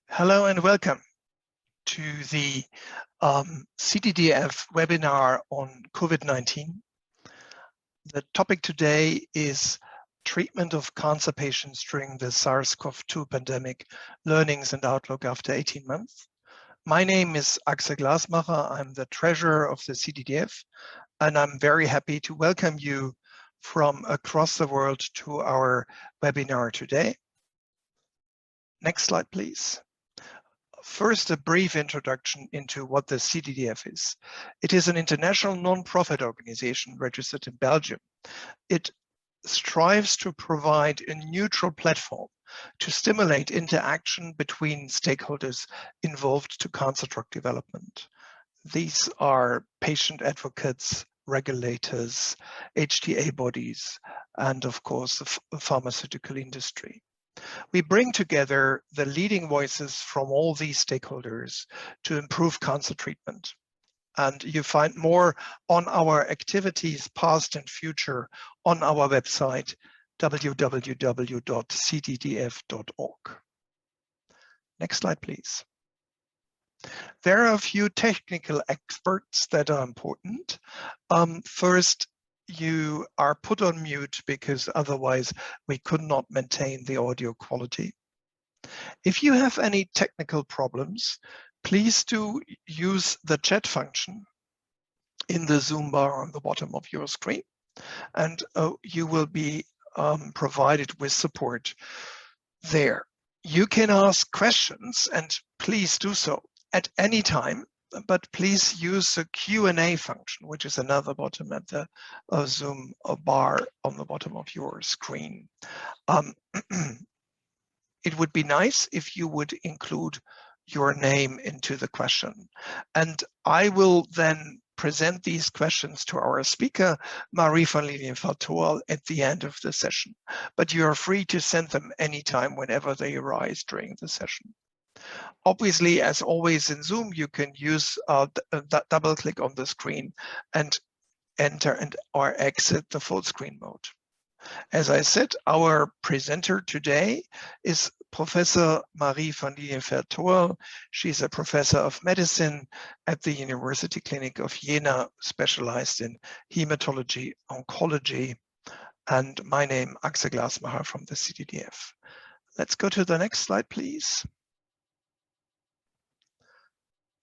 Hello and welcome to the CDDF webinar on COVID-19. The topic today is treatment of cancer patients during the SARS-CoV2 pandemic, learnings and outlook after 18 months. My name is Axel Glasmacher. I'm the treasurer of the CDDF, and I'm very happy to welcome you from across the world to our webinar today. Next slide, please. First, a brief introduction into what the CDDF is. It is an international non-profit organization registered in Belgium. It strives to provide a neutral platform to stimulate interaction between stakeholders involved to cancer drug development. These are patient advocates, regulators, HTA bodies, and of course the pharmaceutical industry. We bring together the leading voices from all these stakeholders to improve cancer treatment. And you find more on our activities, past and future, on our website, www.cddf.org. Next slide, please. There are a few technical experts that are important. First, you are put on mute because otherwise we could not maintain the audio quality. If you have any technical problems, please do use the chat function in the Zoom bar on the bottom of your screen, and you will be provided with support there. You can ask questions, and please do so at any time, but please use the Q&A function, which is another button at the Zoom bar on the bottom of your screen. It would be nice if you would include your name into the question. And I will then present these questions to our speaker, Marie von Lilienfeld-Toal, at the end of the session. But you are free to send them anytime whenever they arise during the session. Obviously, as always in Zoom, you can use double click on the screen and enter or exit the full screen mode. As I said, our presenter today is Professor Marie von Lilienfeld-Toal. She's a professor of medicine at the University Clinic of Jena, specialized in hematology, oncology. And my name, Axel Glasmacher from the CDDF. Let's go to the next slide, please.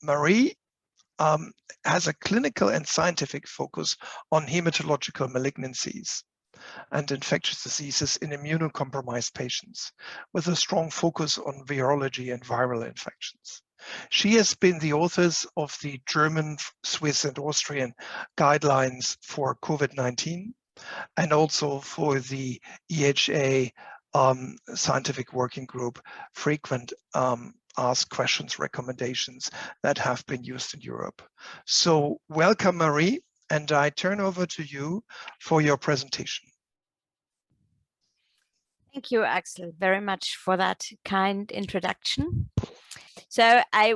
Marie has a clinical and scientific focus on hematological malignancies and infectious diseases in immunocompromised patients, with a strong focus on virology and viral infections. She has been the author of the German, Swiss, and Austrian guidelines for COVID-19, and also for the EHA scientific working group frequent ask questions recommendations that have been used in Europe. So welcome, Marie, and I turn over to you for your presentation. Thank you, Axel, very much for that kind introduction. So I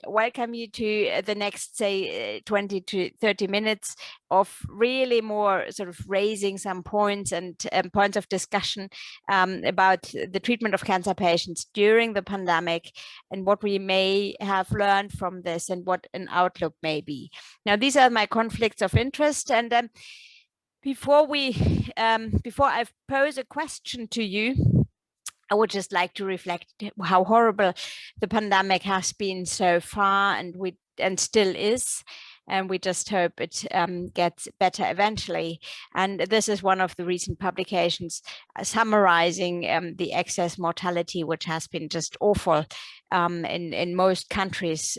welcome you to the next, say, 20 to 30 minutes of really more sort of raising some points and points of discussion about the treatment of cancer patients during the pandemic and what we may have learned from this and what an outlook may be. Now, these are my conflicts of interest, and before I pose a question to you, I would just like to reflect how horrible the pandemic has been so far, and still is. And we just hope it gets better eventually. And this is one of the recent publications summarizing the excess mortality, which has been just awful in most countries,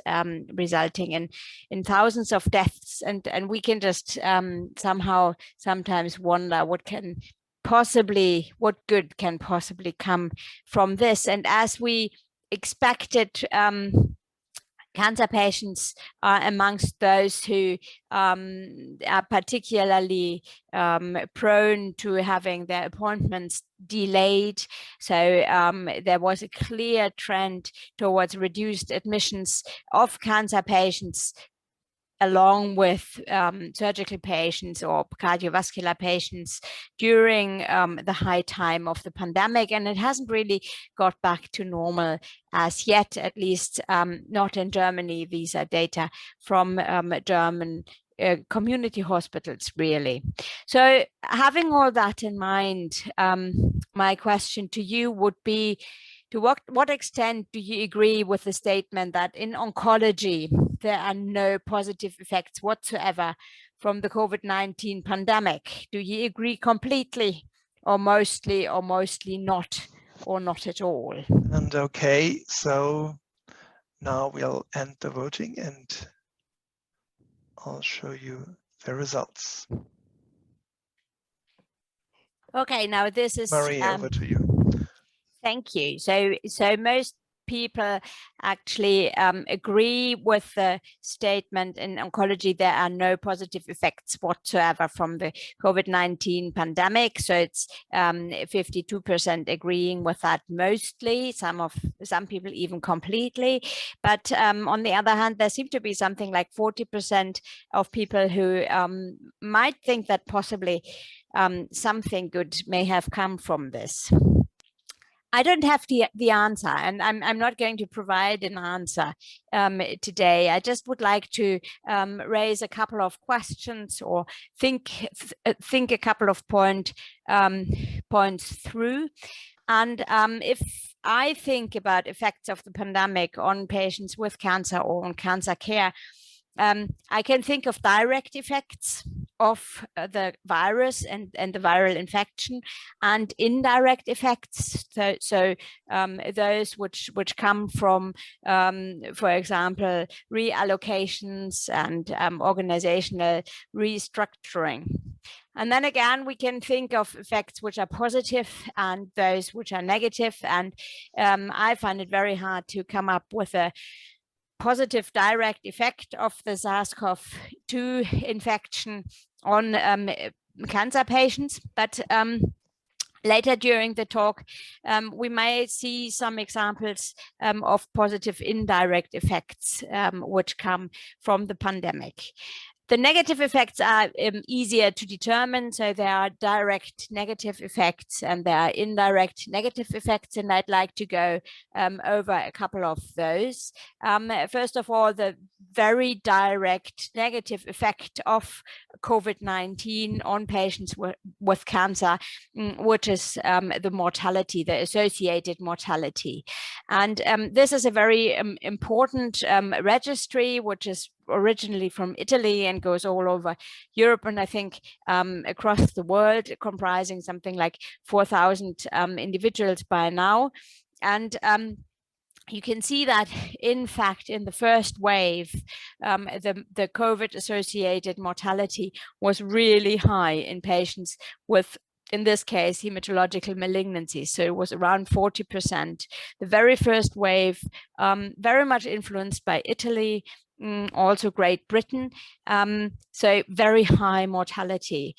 resulting in thousands of deaths. And we can just somehow sometimes wonder what good can possibly come from this. And as we expected, cancer patients are amongst those who are particularly prone to having their appointments delayed. So there was a clear trend towards reduced admissions of cancer patients along with surgical patients or cardiovascular patients during the high time of the pandemic, and it hasn't really got back to normal as yet, at least not in Germany. These are data from German community hospitals, really. So having all that in mind, my question to you would be, to what extent do you agree with the statement that in oncology, there are no positive effects whatsoever from the COVID-19 pandemic? Do you agree completely, or mostly not, or not at all? And okay, so now we'll end the voting and I'll show you the results. Okay, now this is Marie, over to you. Thank you. So most people actually agree with the statement in oncology there are no positive effects whatsoever from the COVID-19 pandemic. So it's 52% agreeing with that mostly, some people even completely. But on the other hand, there seem to be something like 40% of people who might think that possibly something good may have come from this. I don't have the answer, and I'm not going to provide an answer today. I just would like to raise a couple of questions or think a couple of points through. And if I think about effects of the pandemic on patients with cancer or on cancer care, I can think of direct effects of the virus and the viral infection, and indirect effects. So those which come from, for example, reallocations and organizational restructuring. And then again, we can think of effects which are positive and those which are negative. And I find it very hard to come up with a positive direct effect of the SARS-CoV2 infection on cancer patients. But later during the talk, we may see some examples of positive indirect effects which come from the pandemic. The negative effects are easier to determine. So there are direct negative effects and there are indirect negative effects, and I'd like to go over a couple of those. First of all, the very direct negative effect of COVID-19 on patients with cancer, which is the mortality, the associated mortality. And this is a very important registry, which is originally from Italy and goes all over Europe and I think across the world, comprising something like 4,000 individuals by now. And you can see that, in fact, in the first wave, the COVID-associated mortality was really high in patients with, in this case, hematological malignancies. So it was around 40%. The very first wave, very much influenced by Italy, also Great Britain. So very high mortality.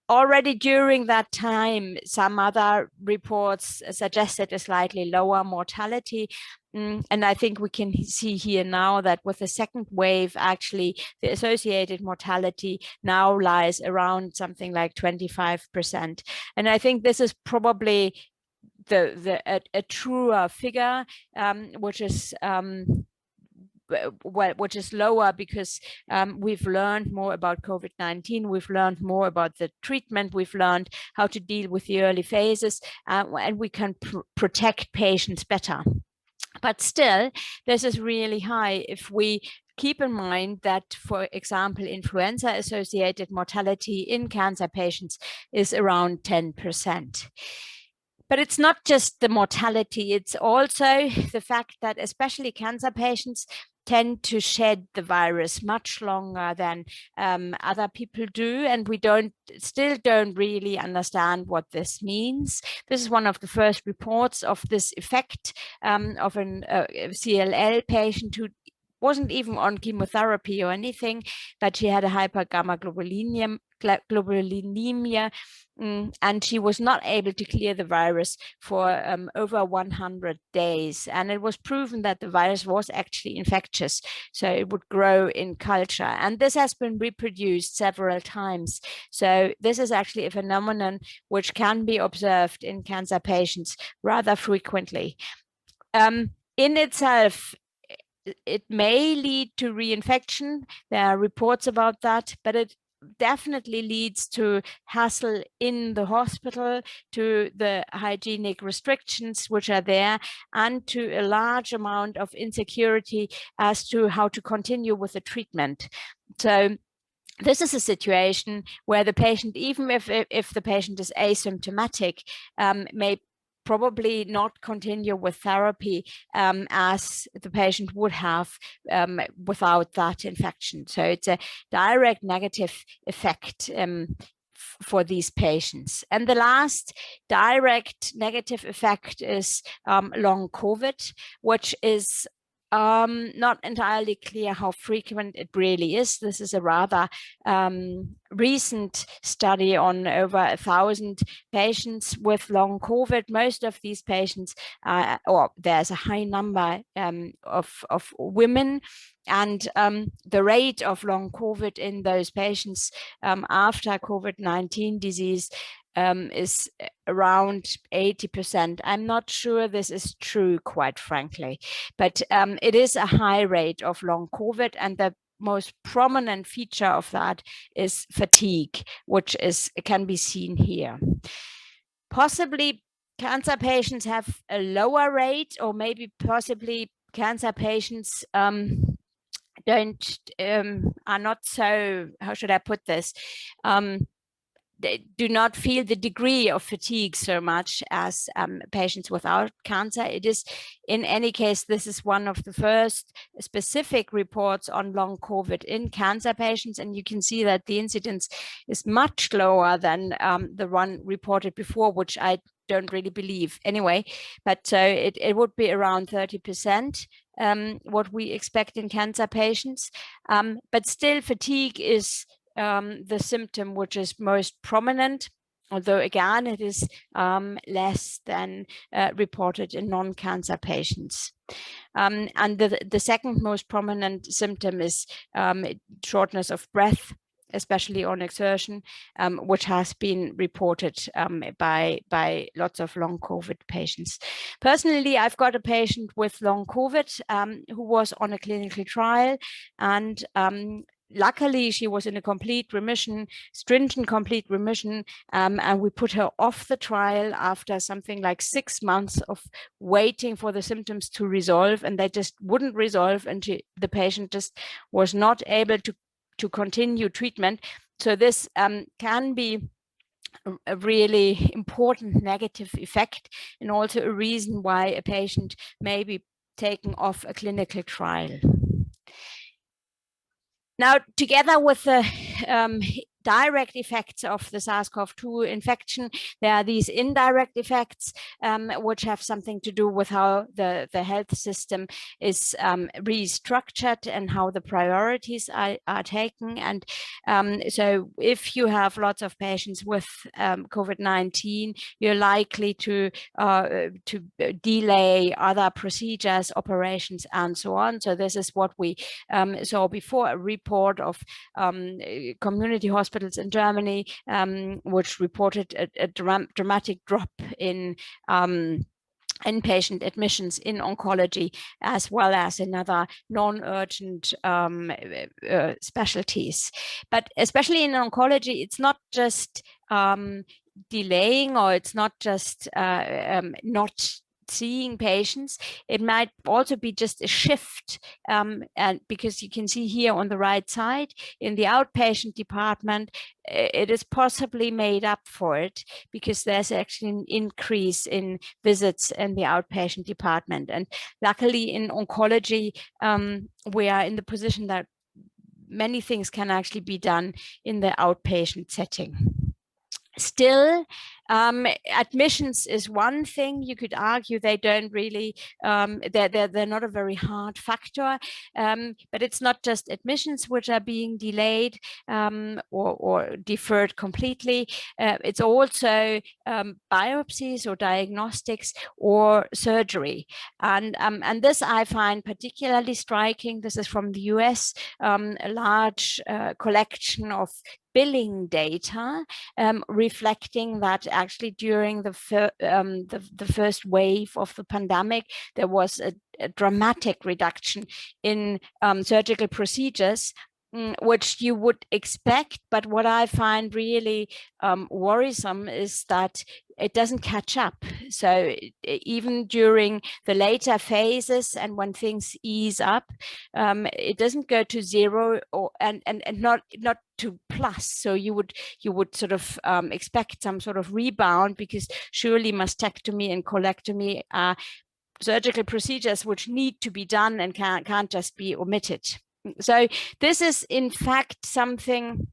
Already during that time, some other reports suggested a slightly lower mortality. And I think we can see here now that with the second wave, actually, the associated mortality now lies around something like 25%. And I think this is probably a truer figure, which is lower because we've learned more about COVID-19, we've learned more about the treatment, we've learned how to deal with the early phases, and we can protect patients better. But still, this is really high if we keep in mind that, for example, influenza-associated mortality in cancer patients is around 10%. But it's not just the mortality, it's also the fact that especially cancer patients tend to shed the virus much longer than other people do, and we still don't really understand what this means. This is one of the first reports of this effect of a CLL patient who wasn't even on chemotherapy or anything, but she had a hypergammaglobulinemia hyperglobulinemia, and she was not able to clear the virus for over 100 days. And it was proven that the virus was actually infectious, so it would grow in culture. And this has been reproduced several times. So this is actually a phenomenon which can be observed in cancer patients rather frequently. In itself, it may lead to reinfection. There are reports about that, but it definitely leads to hassle in the hospital, to the hygienic restrictions which are there, and to a large amount of insecurity as to how to continue with the treatment. So this is a situation where the patient, even if the patient is asymptomatic, may probably not continue with therapy as the patient would have without that infection. So it's a direct negative effect for these patients. And the last direct negative effect is long COVID, which is not entirely clear how frequent it really is. This is a rather recent study on over 1,000 patients with long COVID. Most of these patients, or there's a high number of women, and the rate of long COVID in those patients after COVID-19 disease is around 80%. I'm not sure this is true, quite frankly, but it is a high rate of long COVID, and the most prominent feature of that is fatigue, which can be seen here. Possibly cancer patients have a lower rate, or maybe possibly cancer patients are not so, how should I put this? They do not feel the degree of fatigue so much as patients without cancer. It is, in any case, this is one of the first specific reports on long COVID in cancer patients, and you can see that the incidence is much lower than the one reported before, which I don't really believe anyway, but so it would be around 30%. What we expect in cancer patients, but still fatigue is the symptom which is most prominent, although again it is less than reported in non-cancer patients. And the second most prominent symptom is shortness of breath, especially on exertion, which has been reported by lots of long COVID patients. Personally, I've got a patient with long COVID who was on a clinical trial, and luckily, she was in a complete remission, stringent complete remission, and we put her off the trial after something like 6 months of waiting for the symptoms to resolve, and they just wouldn't resolve, and the patient just was not able to continue treatment. So this can be a really important negative effect, and also a reason why a patient may be taken off a clinical trial. Now, together with the direct effects of the SARS-CoV-2 infection, there are these indirect effects which have something to do with how the health system is restructured and how the priorities are taken. And so if you have lots of patients with COVID-19, you're likely to delay other procedures, operations, and so on. So this is what we saw before, a report of community hospitals in Germany, which reported a dramatic drop in inpatient admissions in oncology, as well as in other non-urgent specialties. But especially in oncology, it's not just delaying, or it's not just not seeing patients. It might also be just a shift, and because you can see here on the right side in the outpatient department, it is possibly made up for it because there's actually an increase in visits in the outpatient department. And luckily in oncology, we are in the position that many things can actually be done in the outpatient setting. Still, admissions is one thing. You could argue they don't really, they're not a very hard factor, but it's not just admissions which are being delayed or deferred completely. It's also biopsies or diagnostics or surgery. And this I find particularly striking. This is from the US, a large collection of billing data reflecting that actually during the first wave of the pandemic, there was a dramatic reduction in surgical procedures, which you would expect. But what I find really worrisome is that it doesn't catch up. So even during the later phases and when things ease up, it doesn't go to zero or and not to plus. So you would sort of expect some sort of rebound, because surely mastectomy and colectomy are surgical procedures which need to be done and can't just be omitted. So this is in fact something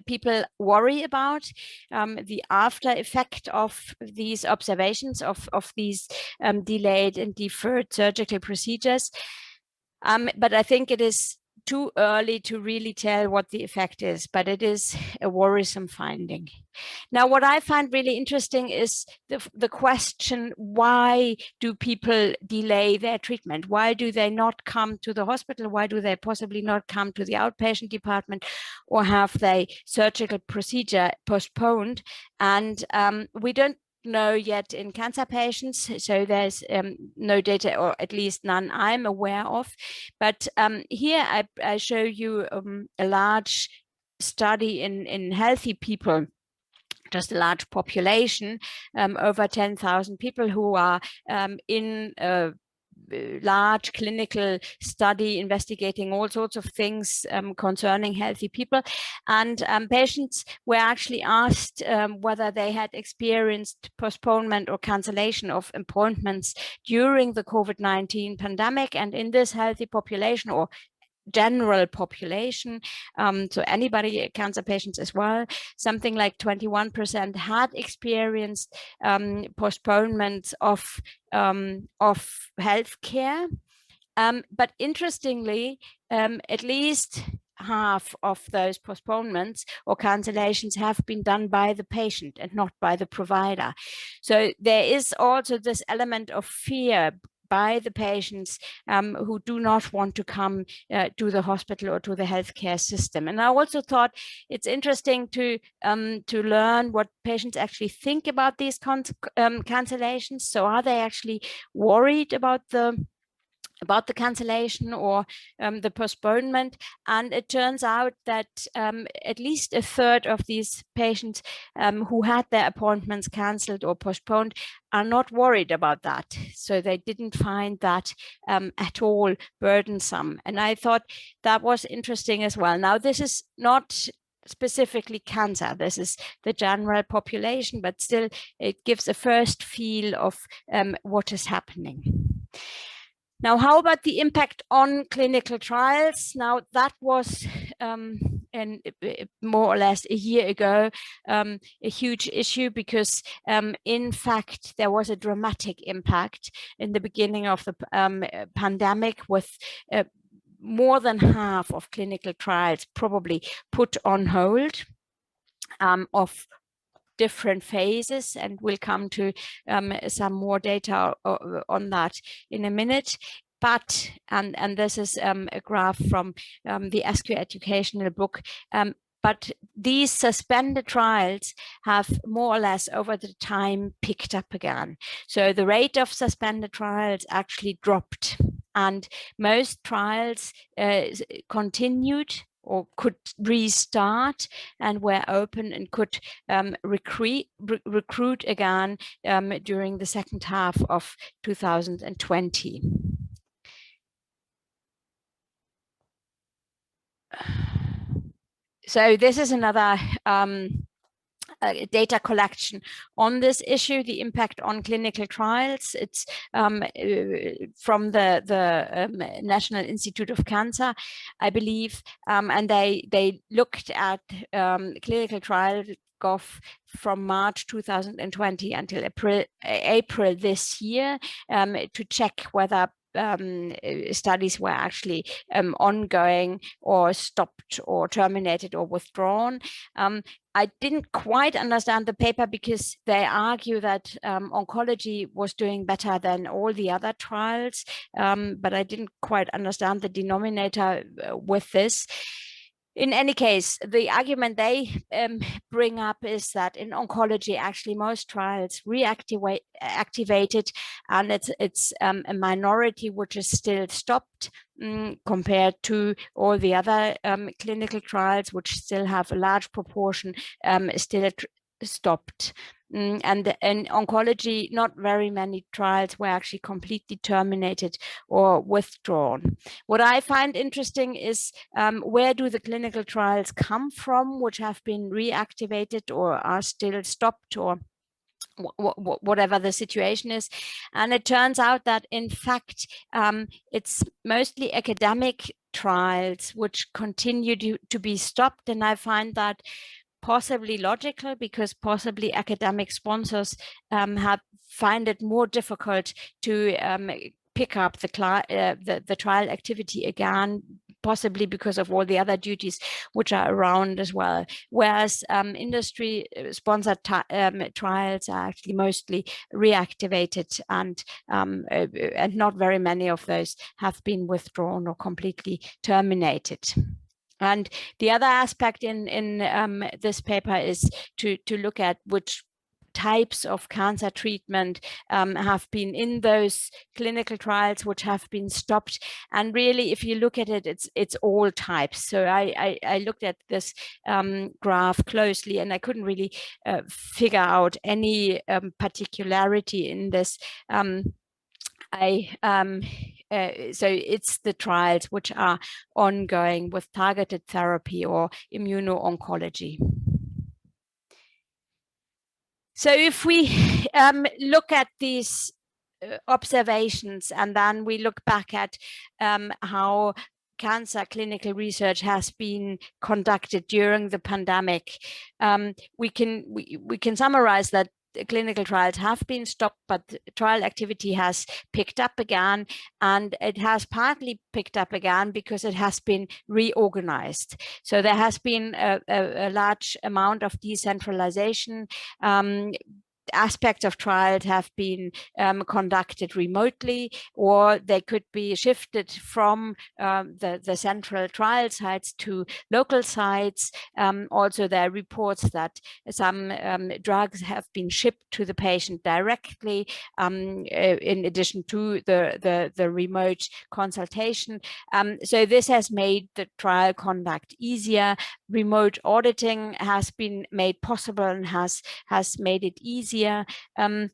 people worry about, the after effect of these observations of these delayed and deferred surgical procedures. But I think it is too early to really tell what the effect is, but it is a worrisome finding. Now, what I find really interesting is the question, why do people delay their treatment? Why do they not come to the hospital? Why do they possibly not come to the outpatient department, or have their surgical procedure postponed? And we don't know yet in cancer patients, so there's no data, or at least none I'm aware of. But here I show you a large study in healthy people, just a large population, over 10,000 people who are in a large clinical study investigating all sorts of things concerning healthy people. And patients were actually asked whether they had experienced postponement or cancellation of appointments during the COVID-19 pandemic. And in this healthy population, or general population, so anybody, cancer patients as well, something like 21% had experienced postponements of healthcare. But interestingly, at least half of those postponements or cancellations have been done by the patient and not by the provider. So there is also this element of fear by the patients who do not want to come to the hospital or to the healthcare system. And I also thought it's interesting to learn what patients actually think about these cancellations. So are they actually worried about the cancellation or the postponement? And it turns out that at least a third of these patients who had their appointments cancelled or postponed are not worried about that. So they didn't find that at all burdensome. And I thought that was interesting as well. Now, this is not specifically cancer, this is the general population, but still it gives a first feel of what is happening. Now, how about the impact on clinical trials? Now, that was more or less a year ago, a huge issue, because in fact, there was a dramatic impact in the beginning of the pandemic, with more than half of clinical trials probably put on hold of different phases, and we'll come to some more data on that in a minute. But, and this is a graph from the SQ Educational book, but these suspended trials have more or less over the time picked up again. So the rate of suspended trials actually dropped, and most trials continued or could restart and were open and could recruit again during the second half of 2020. So this is another data collection on this issue, the impact on clinical trials. It's from the National Institute of Cancer, I believe, and they looked at clinical trial.gov from March 2020 until April this year to check whether studies were actually ongoing or stopped or terminated or withdrawn. I didn't quite understand the paper because they argue that oncology was doing better than all the other trials, but I didn't quite understand the denominator with this. In any case, the argument they bring up is that in oncology, actually most trials reactivated, and it's a minority which is still stopped compared to all the other clinical trials, which still have a large proportion still stopped. And in oncology, not very many trials were actually completely terminated or withdrawn. What I find interesting is where do the clinical trials come from, which have been reactivated or are still stopped, or whatever the situation is. And it turns out that, in fact, it's mostly academic trials which continue to be stopped. And I find that possibly logical, because possibly academic sponsors find it more difficult to pick up the trial activity again, possibly because of all the other duties which are around as well. Whereas industry-sponsored trials are actually mostly reactivated, and not very many of those have been withdrawn or completely terminated. And the other aspect in this paper is to look at which types of cancer treatment have been in those clinical trials which have been stopped. And really, if you look at it, it's all types. So I looked at this graph closely, and I couldn't really figure out any particularity in this. So it's the trials which are ongoing with targeted therapy or immuno-oncology. So if we look at these observations, and then we look back at how cancer clinical research has been conducted during the pandemic, we can summarize that clinical trials have been stopped, but trial activity has picked up again, and it has partly picked up again because it has been reorganized. So there has been a large amount of decentralization. Aspects of trials have been conducted remotely, or they could be shifted from the central trial sites to local sites. Also, there are reports that some drugs have been shipped to the patient directly, in addition to the remote consultation. So this has made the trial conduct easier. Remote auditing has been made possible and has made it easier. There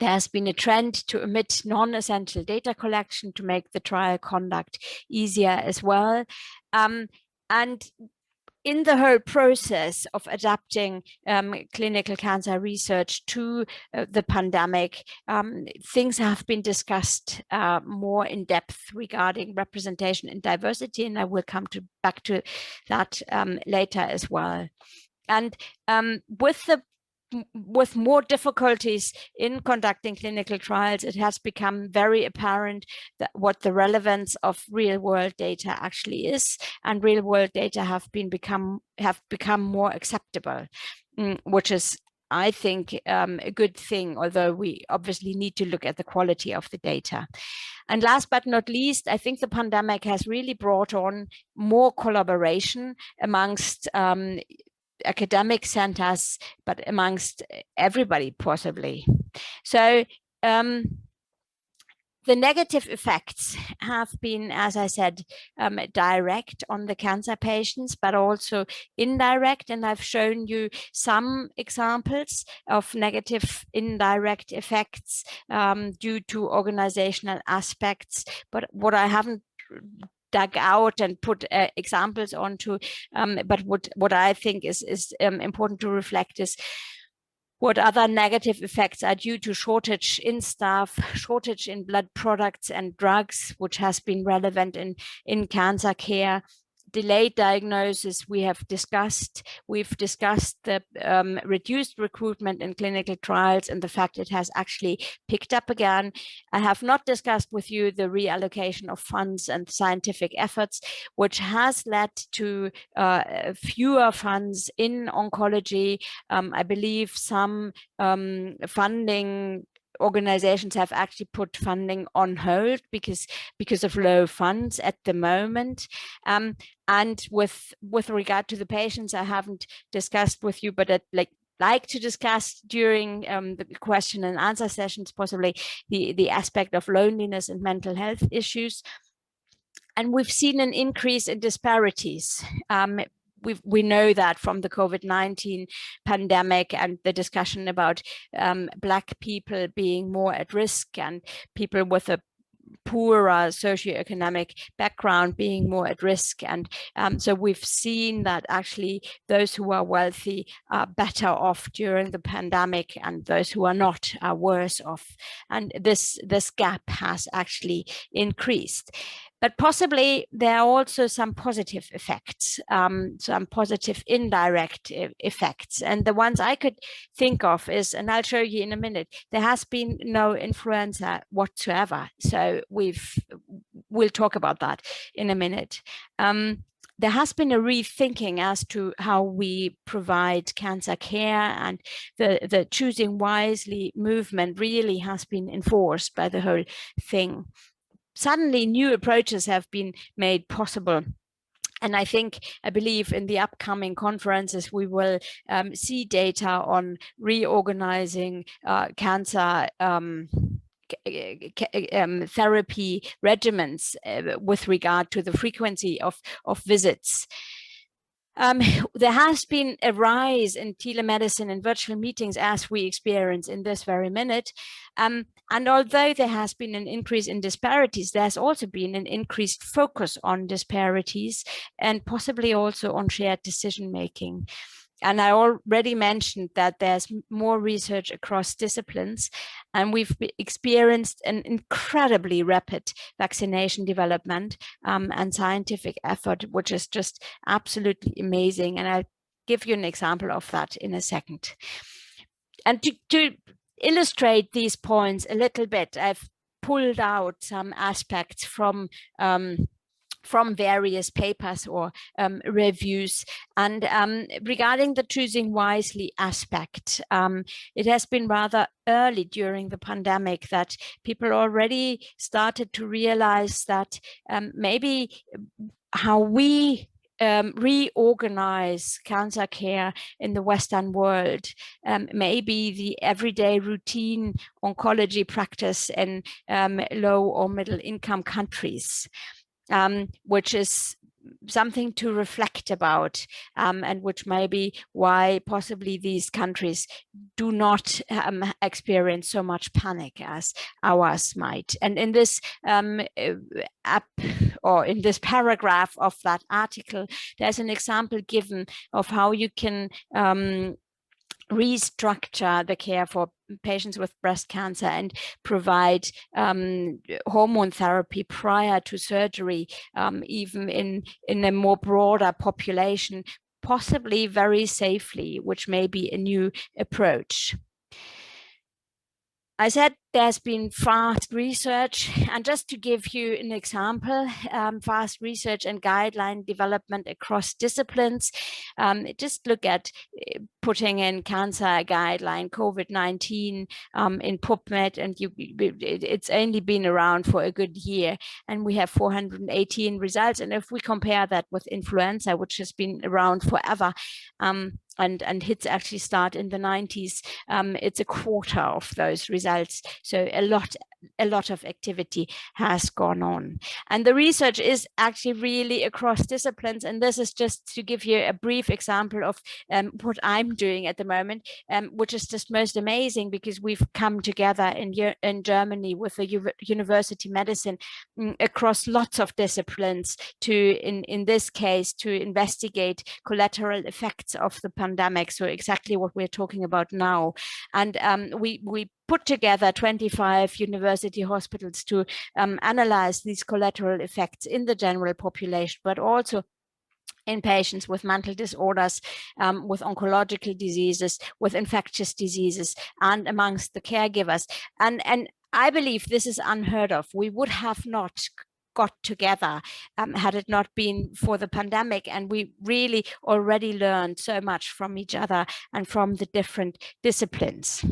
has been a trend to omit non-essential data collection to make the trial conduct easier as well. And in the whole process of adapting clinical cancer research to the pandemic, things have been discussed more in depth regarding representation and diversity, and I will come back to that later as well. And with more difficulties in conducting clinical trials, it has become very apparent that what the relevance of real-world data actually is, and real-world data have become more acceptable, which is, I think, a good thing, although we obviously need to look at the quality of the data. And last but not least, I think the pandemic has really brought on more collaboration amongst academic centers, but amongst everybody possibly. So the negative effects have been, as I said, direct on the cancer patients, but also indirect. And I've shown you some examples of negative indirect effects due to organizational aspects. But what I haven't dug out and put examples onto. But what I think is important to reflect is what other negative effects are due to shortage in staff, shortage in blood products and drugs, which has been relevant in cancer care. Delayed diagnosis we have discussed. We've discussed the reduced recruitment in clinical trials and the fact it has actually picked up again. I have not discussed with you the reallocation of funds and scientific efforts, which has led to fewer funds in oncology. I believe some funding organizations have actually put funding on hold because of low funds at the moment. And with regard to the patients, I haven't discussed with you, but I'd like to discuss during the question and answer sessions, possibly the aspect of loneliness and mental health issues. And we've seen an increase in disparities. We know that from the COVID-19 pandemic and the discussion about Black people being more at risk and people with a poorer socioeconomic background being more at risk. And so we've seen that actually those who are wealthy are better off during the pandemic and those who are not are worse off. And this gap has actually increased. But possibly there are also some positive effects, some positive indirect effects. And the ones I could think of is, and I'll show you in a minute, there has been no influenza whatsoever. So we'll talk about that in a minute. There has been a rethinking as to how we provide cancer care, and the choosing wisely movement really has been enforced by the whole thing. Suddenly new approaches have been made possible. And I believe in the upcoming conferences, we will see data on reorganizing cancer therapy regimens with regard to the frequency of visits. There has been a rise in telemedicine and virtual meetings as we experience in this very minute. And although there has been an increase in disparities, there's also been an increased focus on disparities and possibly also on shared decision-making. And I already mentioned that there's more research across disciplines, and we've experienced an incredibly rapid vaccination development and scientific effort, which is just absolutely amazing. And I'll give you an example of that in a second. And to illustrate these points a little bit, I've pulled out some aspects from various papers or reviews. And regarding the choosing wisely aspect, it has been rather early during the pandemic that people already started to realize that maybe how we reorganize cancer care in the Western world, maybe the everyday routine oncology practice in low or middle income countries. Which is something to reflect about, and which may be why possibly these countries do not experience so much panic as ours might. And in this in this paragraph of that article, there's an example given of how you can restructure the care for patients with breast cancer and provide hormone therapy prior to surgery, even in a more broader population, possibly very safely, which may be a new approach. I said there's been fast research, and just to give you an example, fast research and guideline development across disciplines. Just look at putting in cancer guideline COVID-19 in PubMed, and it's only been around for a good year, and we have 418 results. And if we compare that with influenza, which has been around forever, and hits actually start in the 90s, it's a quarter of those results. So a lot of activity has gone on. And the research is actually really across disciplines. And this is just to give you a brief example of what I'm doing at the moment, which is just most amazing, because we've come together in Germany with the university medicine across lots of disciplines to, in this case, to investigate collateral effects of the pandemic. So exactly what we're talking about now. And we put together 25 university hospitals to analyze these collateral effects in the general population, but also in patients with mental disorders, with oncological diseases, with infectious diseases, and amongst the caregivers. And I believe this is unheard of. We would have not got together had it not been for the pandemic, and we really already learned so much from each other and from the different disciplines.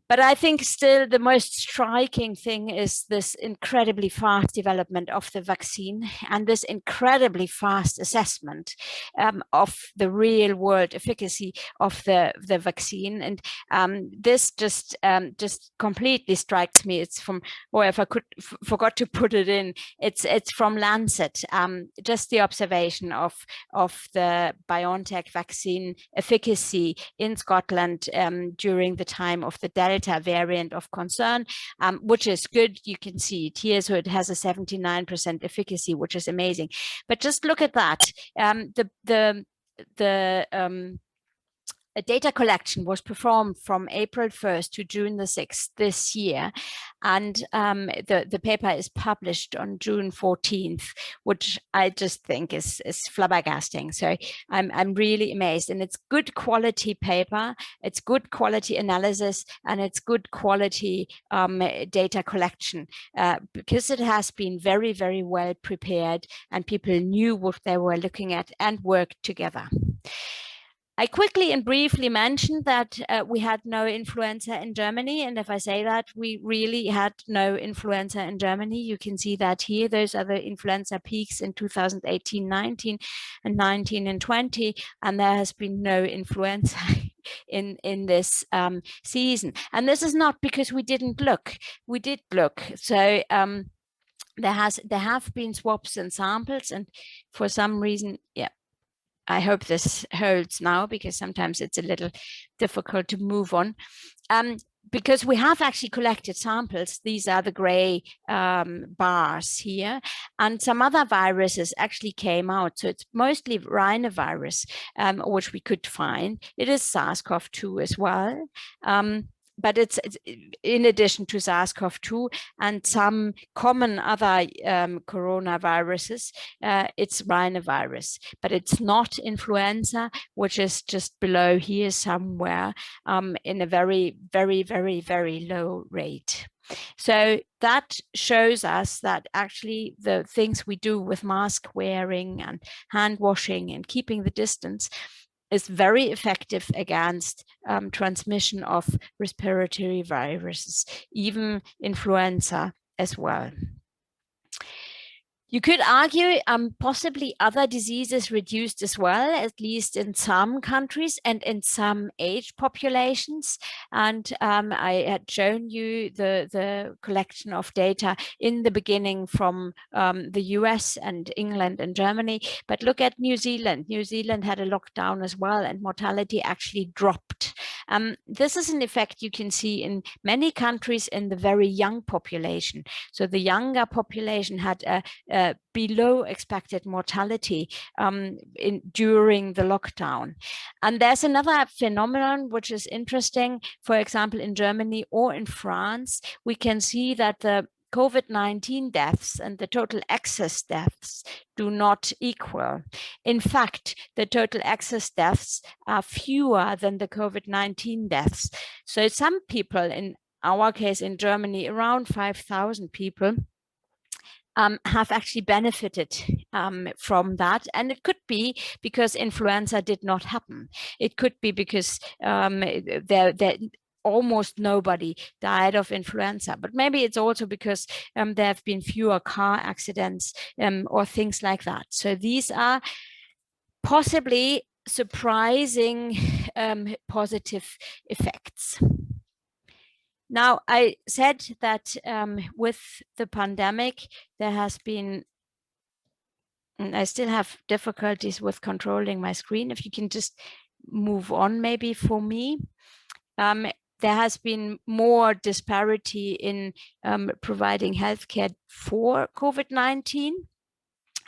But I think still the most striking thing is this incredibly fast development of the vaccine and this incredibly fast assessment of the real world efficacy of the vaccine. And this just completely strikes me. It's from, or if I forgot to put it in, it's from Lancet, just the observation of the BioNTech vaccine efficacy in Scotland during the time of the Delta variant of concern, which is good. You can see it here. So it has a 79% efficacy, which is amazing. But just look at that. A data collection was performed from April 1st to June the 6th this year. And the paper is published on June 14th, which I just think is flabbergasting. So I'm really amazed. And it's good quality paper, it's good quality analysis, and it's good quality data collection, because it has been very, very well prepared and people knew what they were looking at and worked together. I quickly and briefly mentioned that we had no influenza in Germany. And if I say that, we really had no influenza in Germany. You can see that here. Those are the influenza peaks in 2018, 19, and 19 and 20. And there has been no influenza in this season. And this is not because we didn't look. We did look. So there have been swabs and samples. And for some reason, yeah. I hope this holds now, because sometimes it's a little difficult to move on. Because we have actually collected samples. These are the gray bars here. And some other viruses actually came out. So it's mostly rhinovirus, which we could find. It is SARS-CoV2 as well. But it's in addition to SARS-CoV2 and some common other coronaviruses, it's rhinovirus, but it's not influenza, which is just below here somewhere in a very, very, very, very low rate. So that shows us that actually the things we do with mask wearing and hand washing and keeping the distance is very effective against transmission of respiratory viruses, even influenza as well. You could argue possibly other diseases reduced as well, at least in some countries and in some age populations. And I had shown you the collection of data in the beginning from the US and England and Germany. But look at New Zealand. New Zealand had a lockdown as well, and mortality actually dropped. This is an effect you can see in many countries in the very young population. So the younger population had a below expected mortality during the lockdown. And there's another phenomenon which is interesting. For example, in Germany or in France, we can see that the COVID-19 deaths and the total excess deaths do not equal. In fact, the total excess deaths are fewer than the COVID-19 deaths. So some people, in our case in Germany, around 5,000 people, have actually benefited from that. And it could be because influenza did not happen. It could be because almost nobody died of influenza, but maybe it's also because there have been fewer car accidents or things like that. So these are possibly surprising positive effects. Now, I said that with the pandemic, there has been, and I still have difficulties with controlling my screen. If you can just move on maybe for me. There has been more disparity in providing healthcare for COVID-19.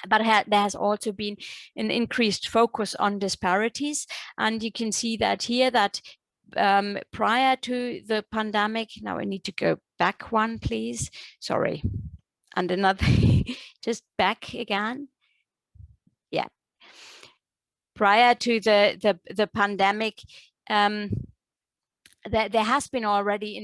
But there has also been an increased focus on disparities. And you can see that here that prior to the pandemic, now I need to go back one, please. Sorry. And another, just back again. Yeah. Prior to the pandemic, there has been already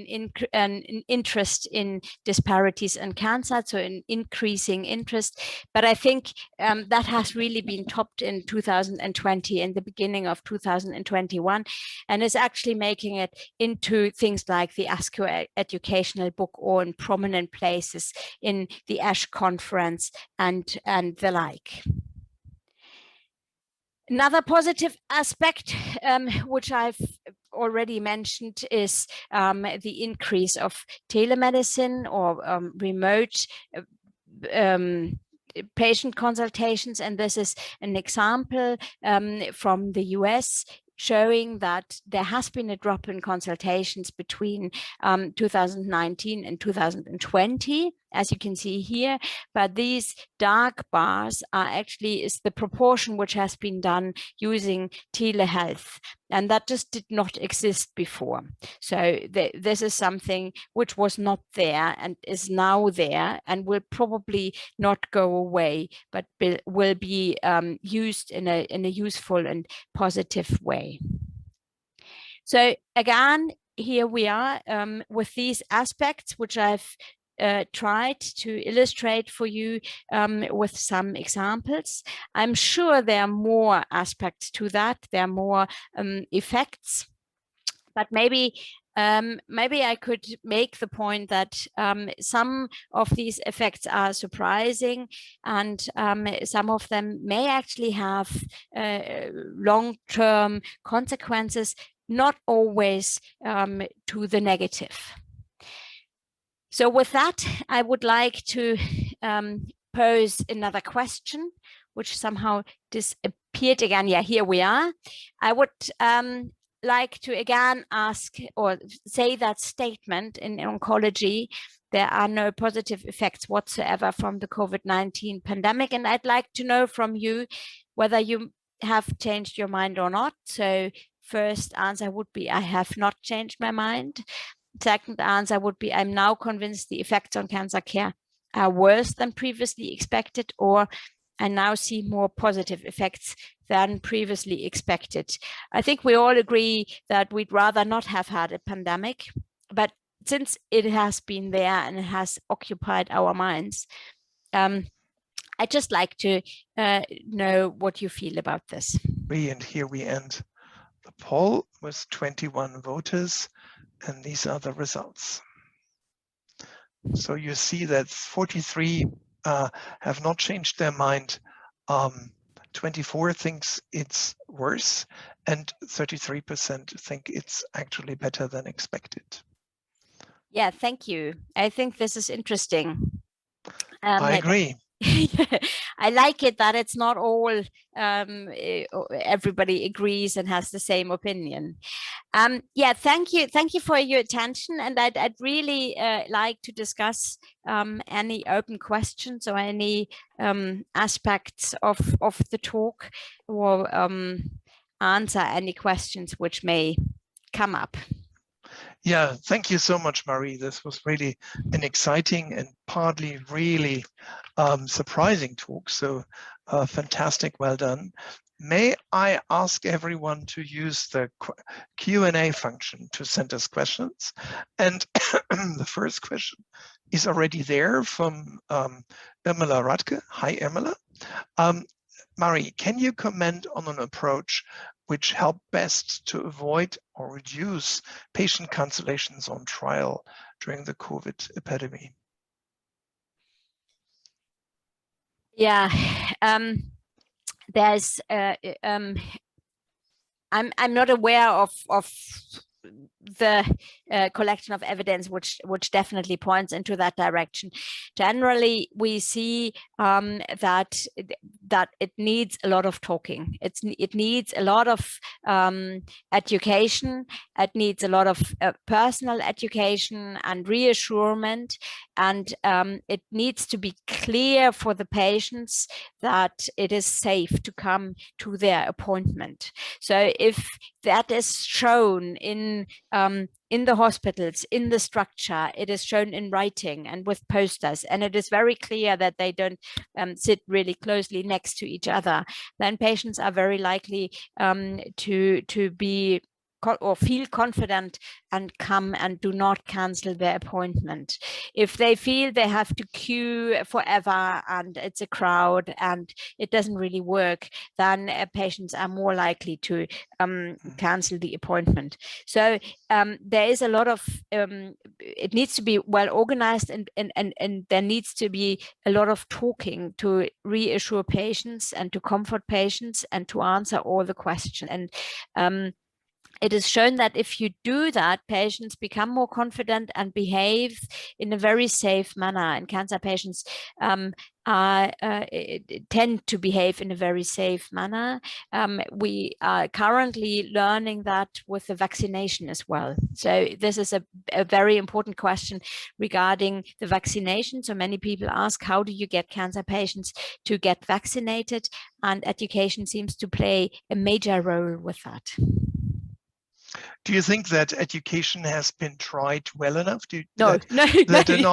an interest in disparities in cancer, so an increasing interest. But I think that has really been topped in 2020 and the beginning of 2021, and is actually making it into things like the ASCO educational book or in prominent places in the ASH conference and the like. Another positive aspect, which I've already mentioned, is the increase of telemedicine or remote patient consultations. And this is an example from the US, showing that there has been a drop in consultations between 2019 and 2020, as you can see here. But these dark bars are actually is the proportion which has been done using telehealth, and that just did not exist before. So this is something which was not there and is now there, and will probably not go away, but will be used in a useful and positive way. So again, here we are with these aspects, which I've tried to illustrate for you with some examples. I'm sure there are more aspects to that. There are more effects, but maybe I could make the point that some of these effects are surprising, and some of them may actually have long-term consequences, not always to the negative. So with that, I would like to pose another question, which somehow disappeared again. Yeah, here we are. I would like to again ask or say that statement in oncology: there are no positive effects whatsoever from the COVID-19 pandemic. And I'd like to know from you whether you have changed your mind or not. So first answer would be, I have not changed my mind. Second answer would be, I'm now convinced the effects on cancer care are worse than previously expected, or I now see more positive effects than previously expected. I think we all agree that we'd rather not have had a pandemic, but since it has been there and it has occupied our minds, I'd just like to know what you feel about this. And here we end the poll with 21 voters, and these are the results. So you see that 43 have not changed their mind. 24 thinks it's worse, and 33% think it's actually better than expected. Yeah, thank you. I think this is interesting. I agree. I like it that it's not all everybody agrees and has the same opinion. Yeah, thank you for your attention, and I'd really like to discuss any open questions or any aspects of the talk, or answer any questions which may come up. Yeah, thank you so much, Marie. This was really an exciting and partly really surprising talk. So fantastic, well done. May I ask everyone to use the Q&A function to send us questions? And the first question is already there from Irmela Radke. Hi, Irmela. Marie, can you comment on an approach which helped best to avoid or reduce patient cancellations on trial during the COVID epidemic? Yeah, there's I'm not aware of the collection of evidence which definitely points into that direction. Generally, we see that it needs a lot of talking. It needs a lot of education. It needs a lot of personal education and reassurance, and it needs to be clear for the patients that it is safe to come to their appointment. So if that is shown in the hospitals, in the structure, it is shown in writing and with posters, and it is very clear that they don't sit really closely next to each other, then patients are very likely to be or feel confident and come and do not cancel their appointment. If they feel they have to queue forever and it's a crowd and it doesn't really work, then patients are more likely to cancel the appointment. So there is a lot of, it needs to be well organized, and there needs to be a lot of talking to reassure patients and to comfort patients and to answer all the questions. And it is shown that if you do that, patients become more confident and behave in a very safe manner. And cancer patients tend to behave in a very safe manner. We are currently learning that with the vaccination as well. So this is a very important question regarding the vaccination. So many people ask, how do you get cancer patients to get vaccinated? And education seems to play a major role with that. Do you think that education has been tried well enough? No. Okay.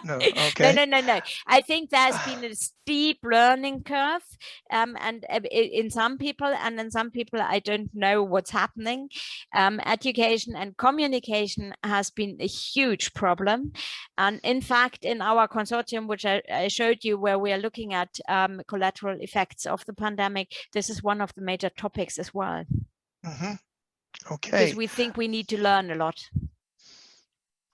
No. I think there's been a steep learning curve, and in some people, and in some people, I don't know what's happening. Education and communication has been a huge problem, and in fact, in our consortium, which I showed you, where we are looking at collateral effects of the pandemic, this is one of the major topics as well. Mm-hmm. Okay. Because we think we need to learn a lot.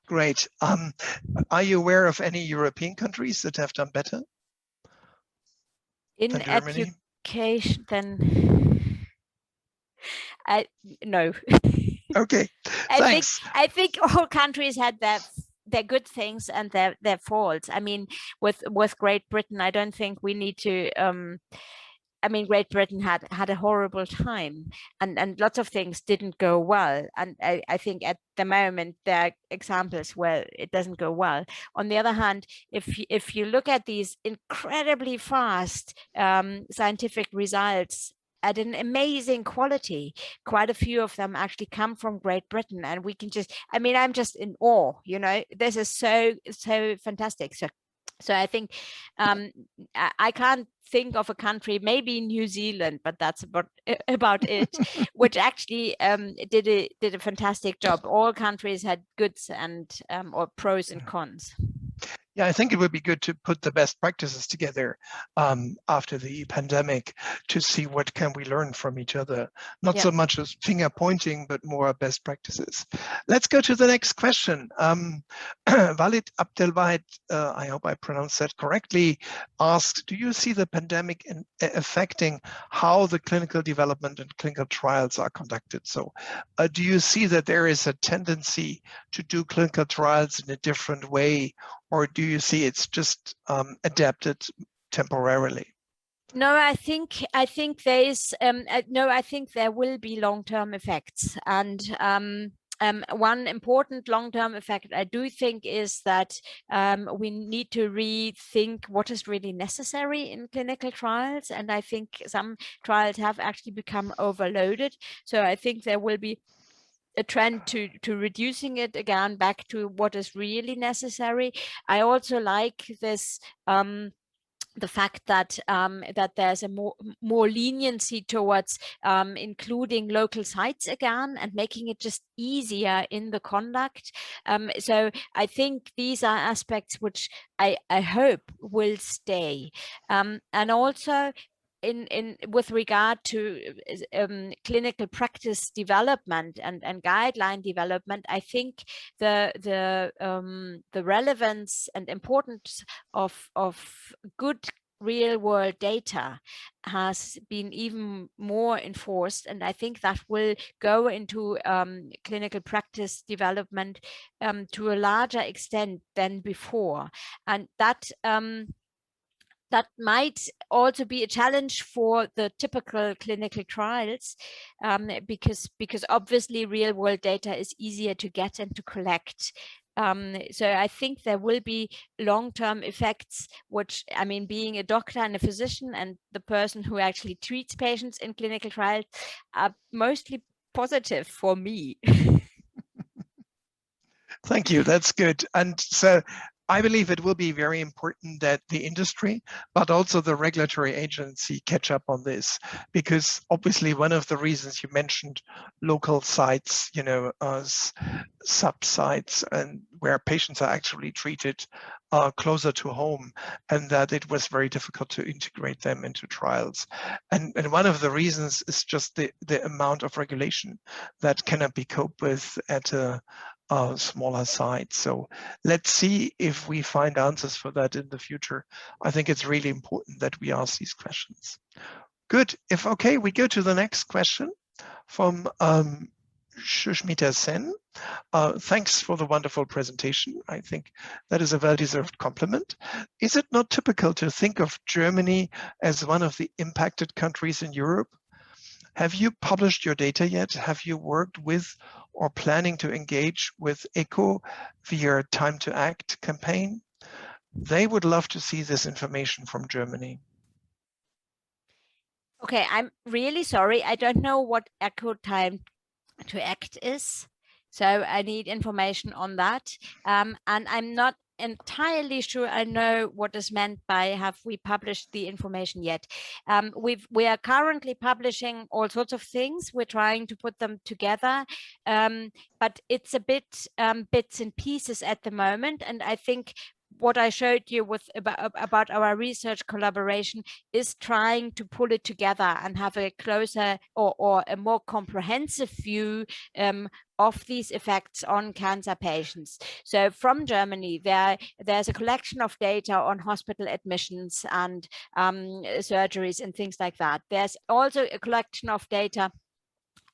Great. Are you aware of any European countries that have done better? In education, then no. Okay. Thanks. I think all countries had their good things and their faults. I mean, with Great Britain, I don't think we need to. I mean, Great Britain had a horrible time, and lots of things didn't go well. And I think at the moment there are examples where it doesn't go well. On the other hand, if you look at these incredibly fast scientific results at an amazing quality, quite a few of them actually come from Great Britain, and we can just, I mean, I'm just in awe, you know, this is so fantastic. So I think I can't think of a country, maybe New Zealand, but that's about it, which actually did a fantastic job. All countries had goods and or pros and cons. Yeah, I think it would be good to put the best practices together after the pandemic to see what can we learn from each other. Not so much as finger pointing, but more best practices. Let's go to the next question. Walid Abdelwahid, I hope I pronounced that correctly, asked, do you see the pandemic affecting how the clinical development and clinical trials are conducted? So do you see that there is a tendency to do clinical trials in a different way, or do you see it's just adapted temporarily? No, I think there is no. I think there will be long-term effects, and one important long-term effect I do think is that we need to rethink what is really necessary in clinical trials, and I think some trials have actually become overloaded. So I think there will be a trend to reducing it again back to what is really necessary. I also like this the fact that that there's a more leniency towards including local sites again and making it just easier in the conduct. So I think these are aspects which I hope will stay, and also with regard to clinical practice development and guideline development, I think the relevance and importance of good real world data has been even more enforced, and I think that will go into clinical practice development to a larger extent than before, and that that might also be a challenge for the typical clinical trials, because obviously real world data is easier to get and to collect. So I think there will be long-term effects, which, I mean, being a doctor and a physician and the person who actually treats patients in clinical trials, are mostly positive for me. Thank you. That's good. And so I believe it will be very important that the industry, but also the regulatory agency, catch up on this, because obviously one of the reasons you mentioned local sites, you know, as sub-sites, and where patients are actually treated closer to home, and that it was very difficult to integrate them into trials. And one of the reasons is just the amount of regulation that cannot be coped with at a smaller site. So let's see if we find answers for that in the future. I think it's really important that we ask these questions. Good. If okay, we go to the next question from Shushmita Sen. Thanks for the wonderful presentation. I think that is a well-deserved compliment. Is it not typical to think of Germany as one of the impacted countries in Europe? Have you published your data yet? Have you worked with or planning to engage with ECHO via Time to Act campaign? They would love to see this information from Germany. Okay, I'm really sorry. I don't know what ECHO Time to Act is, so I need information on that. And I'm not entirely sure I know what is meant by have we published the information yet. We are currently publishing all sorts of things. We're trying to put them together, but it's a bit bits and pieces at the moment, and I think what I showed you with about our research collaboration is trying to pull it together and have a closer or a more comprehensive view of these effects on cancer patients. So from Germany, there's a collection of data on hospital admissions and surgeries and things like that. There's also a collection of data,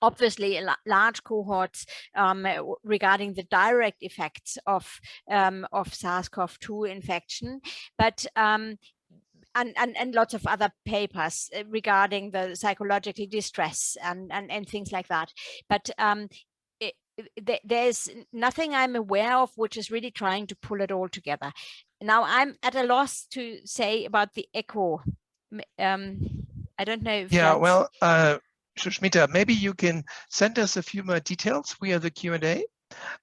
obviously large cohorts regarding the direct effects of SARS-CoV2 infection, but and lots of other papers regarding the psychological distress and things like that. But there's nothing I'm aware of which is really trying to pull it all together. Now I'm at a loss to say about the ECHO. I don't know if yeah, well, Shushmita, maybe you can send us a few more details via the Q&A,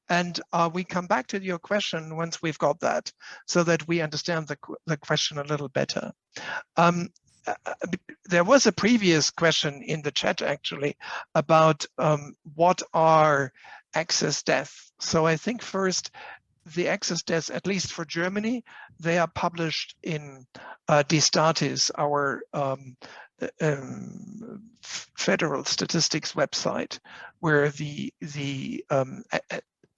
and we come back to your question once we've got that, so that we understand the question a little better. There was a previous question in the chat actually about what are excess deaths. So I think first, the excess deaths, at least for Germany, they are published in DStatis, our federal statistics website, where the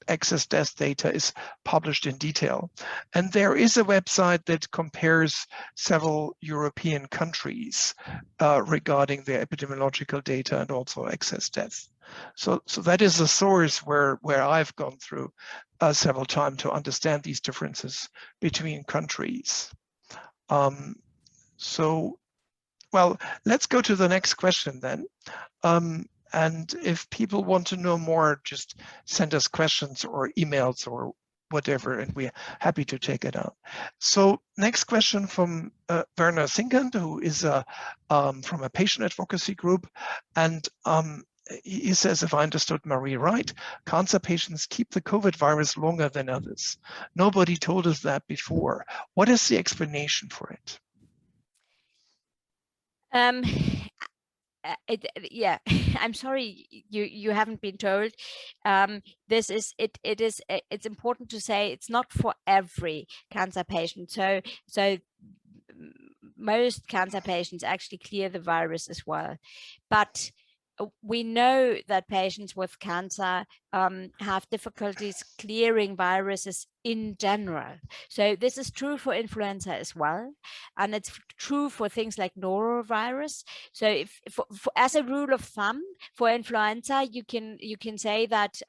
excess death data is published in detail. And there is a website that compares several European countries regarding their epidemiological data and also excess deaths. So that is a source where I've gone through several times to understand these differences between countries. Well, let's go to the next question then. And if people want to know more, just send us questions or emails or whatever, and we're happy to take it out. So next question from Werner Sinkand, who is from a patient advocacy group. And he says, if I understood Marie right, cancer patients keep the COVID virus longer than others. Nobody told us that before. What is the explanation for it? Yeah, I'm sorry you haven't been told. It's important to say it's not for every cancer patient. So most cancer patients actually clear the virus as well, but we know that patients with cancer have difficulties clearing viruses in general. So this is true for influenza as well, and it's true for things like norovirus. So if as a rule of thumb, for influenza, you can say that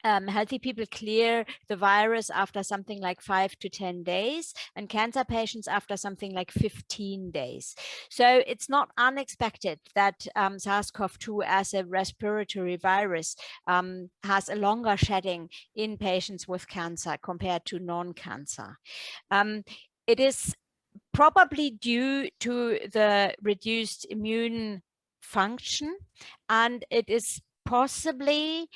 healthy people clear the virus after something like 5 to 10 days, and cancer patients after something like 15 days. So it's not unexpected that SARS-CoV-2 as a respiratory virus has a longer shedding in patients with cancer compared to non-cancer. It is probably due to the reduced immune function, and it is possibly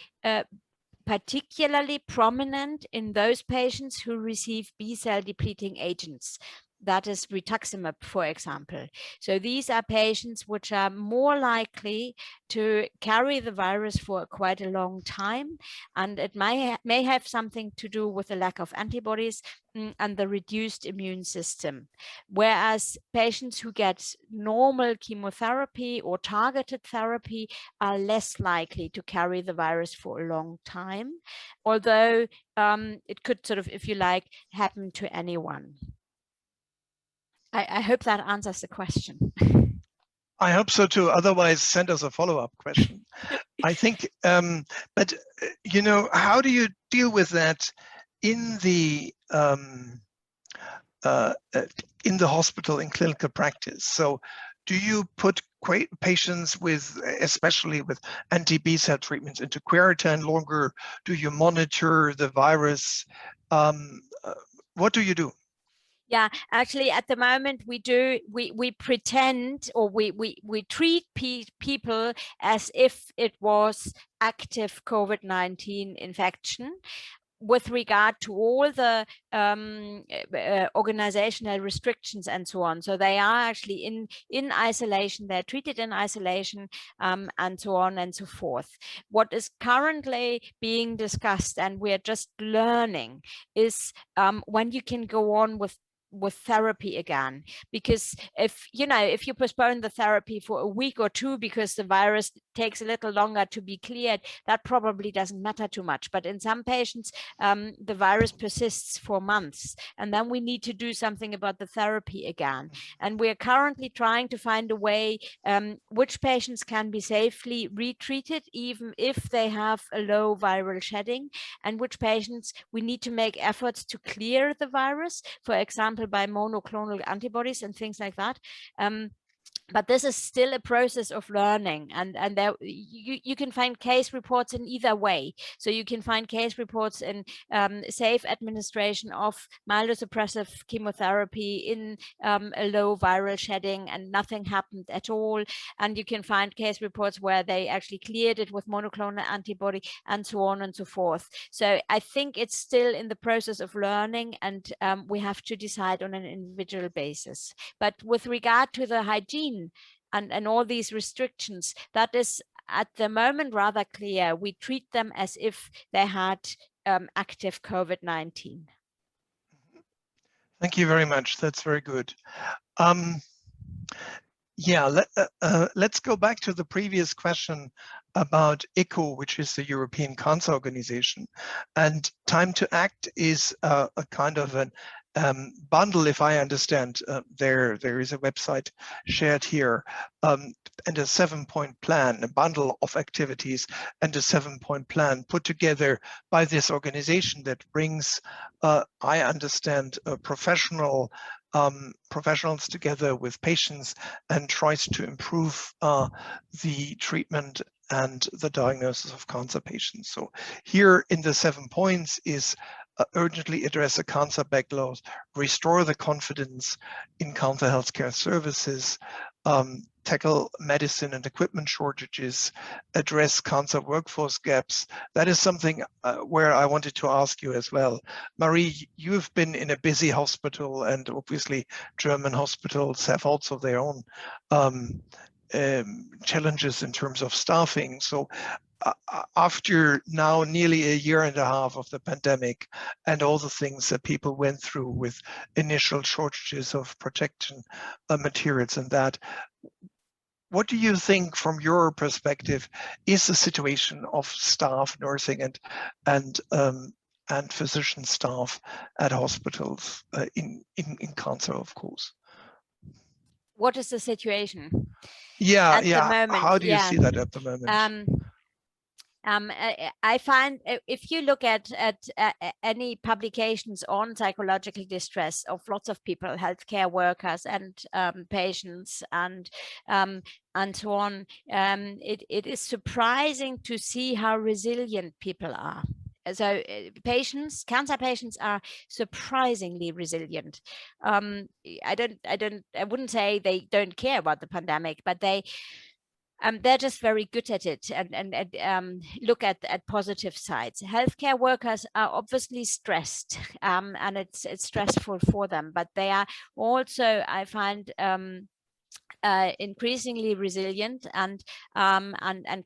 particularly prominent in those patients who receive B-cell depleting agents. That is rituximab, for example. So these are patients which are more likely to carry the virus for quite a long time, and it may have something to do with the lack of antibodies and the reduced immune system. Whereas patients who get normal chemotherapy or targeted therapy are less likely to carry the virus for a long time, although it could sort of, if you like, happen to anyone. I hope that answers the question. I hope so too. Otherwise, send us a follow-up question. I think, but you know, how do you deal with that in the hospital in clinical practice? So, do you put patients with, especially with anti-B cell treatments, into quarantine longer? Do you monitor the virus? What do you do? Yeah, actually, at the moment we pretend, or we treat people as if it was active COVID-19 infection, with regard to all the organizational restrictions and so on. So they are actually in isolation, they're treated in isolation, and so on and so forth. What is currently being discussed, and we're just learning, is when you can go on with therapy again. Because if you postpone the therapy for a week or two because the virus takes a little longer to be cleared, that probably doesn't matter too much. But in some patients, the virus persists for months, and then we need to do something about the therapy again. And we're currently trying to find a way which patients can be safely retreated even if they have a low viral shedding, and which patients we need to make efforts to clear the virus, for example by monoclonal antibodies and things like that. But this is still a process of learning, and there you can find case reports in either way. So you can find case reports in safe administration of myelosuppressive chemotherapy in a low viral shedding and nothing happened at all, and you can find case reports where they actually cleared it with monoclonal antibody, and so on and so forth. So I think it's still in the process of learning, and we have to decide on an individual basis. But with regard to the hygiene and all these restrictions, that is at the moment rather clear. We treat them as if they had active COVID-19. Thank you very much. That's very good. Yeah, let's go back to the previous question about ECHO, which is the European Cancer Organization. And time to act is a kind of an bundle, if I understand. There is a website shared here, and a 7-point plan, a bundle of activities and a 7-point plan put together by this organization that brings, I understand, professionals together with patients and tries to improve the treatment and the diagnosis of cancer patients. So here in the 7 points is urgently address the cancer backlog, restore the confidence in cancer healthcare services, tackle medicine and equipment shortages, address cancer workforce gaps. That is something where I wanted to ask you as well. Marie, you've been in a busy hospital, and obviously German hospitals have also their own challenges in terms of staffing. So after now nearly a year and a half of the pandemic and all the things that people went through with initial shortages of protection materials and that, what do you think, from your perspective, is the situation of staff, nursing, and physician staff at hospitals in cancer, of course? What is the situation? Yeah, at the moment? How do you see that at the moment? I find if you look at any publications on psychological distress of lots of people, healthcare workers and patients and so on, it is surprising to see how resilient people are. So cancer patients are surprisingly resilient. I wouldn't say they don't care about the pandemic, but they're just very good at it and look at positive sides. Healthcare workers are obviously stressed, and it's stressful for them, but they are also, I find, increasingly resilient and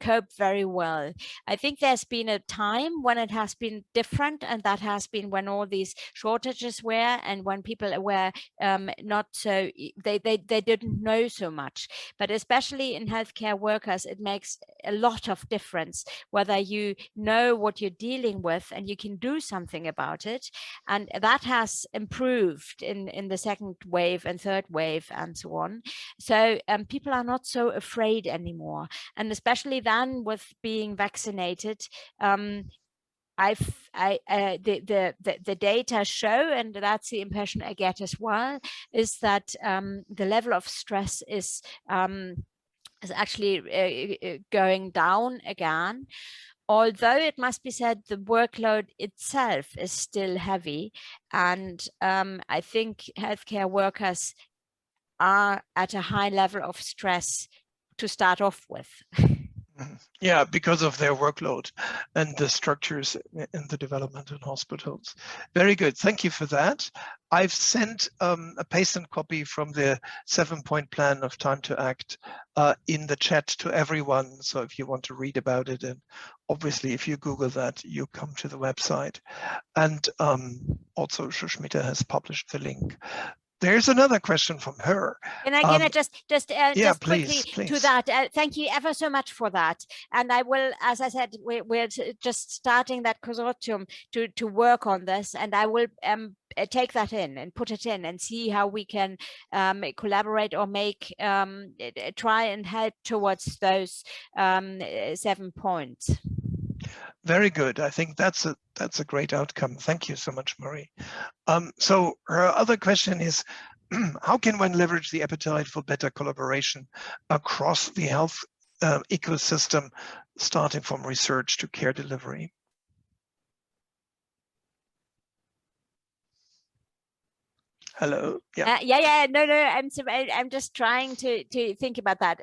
cope very well. I think there's been a time when it has been different, and that has been when all these shortages were, and when people were not so, they didn't know so much. But especially in healthcare workers, it makes a lot of difference whether you know what you're dealing with and you can do something about it. And that has improved in the second wave and third wave and so on. So people are not so afraid anymore, and especially then with being vaccinated. The data show, and that's the impression I get as well, is that the level of stress is actually going down again. Although it must be said, the workload itself is still heavy, and I think healthcare workers are at a high level of stress to start off with. Yeah, because of their workload and the structures in the development in hospitals. Very good. Thank you for that. I've sent a paste and copy from the 7-point plan of time to act in the chat to everyone. So if you want to read about it, and obviously if you Google that, you come to the website. And also Shushmita has published the link. There's another question from her. Can I just quickly please. To that? Thank you ever so much for that. And I will, as I said, we're just starting that consortium to work on this, and I will take that in and put it in and see how we can collaborate or make try and help towards those 7 points. Very good. I think that's a great outcome. Thank you so much, Marie. So her other question is, how can one leverage the appetite for better collaboration across the health ecosystem, starting from research to care delivery? Hello. Yeah. No. I'm just trying to think about that.